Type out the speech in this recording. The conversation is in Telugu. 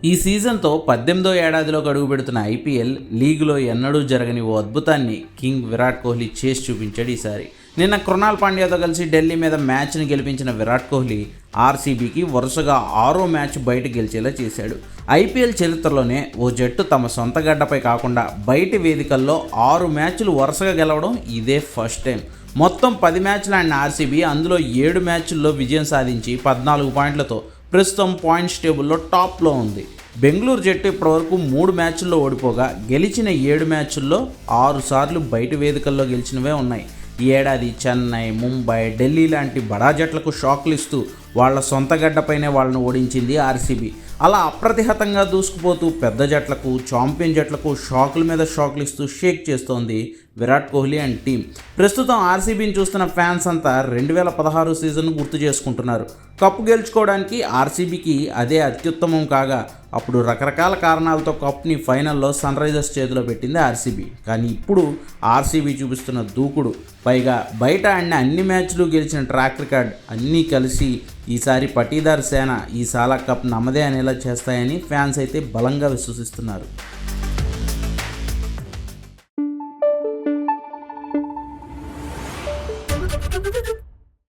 ఈ సీజన్తో 18వ ఏడాదిలోకి అడుగుపెడుతున్న ఐపీఎల్ లీగ్లో ఎన్నడూ జరగని ఓ అద్భుతాన్ని కింగ్ విరాట్ కోహ్లీ చేసి చూపించాడు ఈసారి. నిన్న కృణాల్ పాండ్యాతో కలిసి ఢిల్లీ మీద మ్యాచ్ని గెలిపించిన విరాట్ కోహ్లీ ఆర్సీబీకి వరుసగా 6వ మ్యాచ్ బయట గెలిచేలా చేశాడు. ఐపీఎల్ చరిత్రలోనే ఓ జట్టు తమ సొంత గడ్డపై కాకుండా బయటి వేదికల్లో 6 మ్యాచ్లు వరుసగా గెలవడం ఇదే ఫస్ట్ టైం. మొత్తం 10 మ్యాచ్లు ఆడిన ఆర్సీబీ అందులో 7 మ్యాచ్ల్లో విజయం సాధించి 14 పాయింట్లతో ప్రస్తుతం పాయింట్స్ టేబుల్లో టాప్లో ఉంది. బెంగళూరు జట్టు ఇప్పటివరకు 3 మ్యాచ్ల్లో ఓడిపోగా గెలిచిన 7 మ్యాచ్ల్లో 6 సార్లు బయట వేదికల్లో గెలిచినవే ఉన్నాయి. ఈ ఏడాది చెన్నై, ముంబై, ఢిల్లీ లాంటి బడా జట్లకు షాక్లు ఇస్తూ వాళ్ళ సొంత గడ్డపైనే వాళ్ళను ఓడించింది ఆర్సీబీ. అలా అప్రతిహతంగా దూసుకుపోతూ పెద్ద జట్లకు, ఛాంపియన్ జట్లకు షాకుల మీద షాకులు ఇస్తూ షేక్ చేస్తోంది విరాట్ కోహ్లీ అండ్ టీం. ప్రస్తుతం ఆర్సీబీని చూస్తున్న ఫ్యాన్స్ అంతా 2016 సీజన్ను గుర్తు చేసుకుంటున్నారు. కప్పు గెలుచుకోవడానికి ఆర్సీబీకి అదే అత్యుత్తమం కాగా అప్పుడు రకరకాల కారణాలతో కప్ని ఫైనల్లో సన్ రైజర్స్ చేతిలో పెట్టింది ఆర్సీబీ. కానీ ఇప్పుడు ఆర్సీబీ చూపిస్తున్న దూకుడు, పైగా బయట ఆడిన అన్ని మ్యాచ్లు గెలిచిన ట్రాక్ రికార్డ్ అన్నీ కలిసి ఈసారి పటీదార్ సేన ఈ సాలా కప్ నమ్మదే అనేలా చేస్తాయని ఫ్యాన్స్ అయితే బలంగా విశ్వసిస్తున్నారు.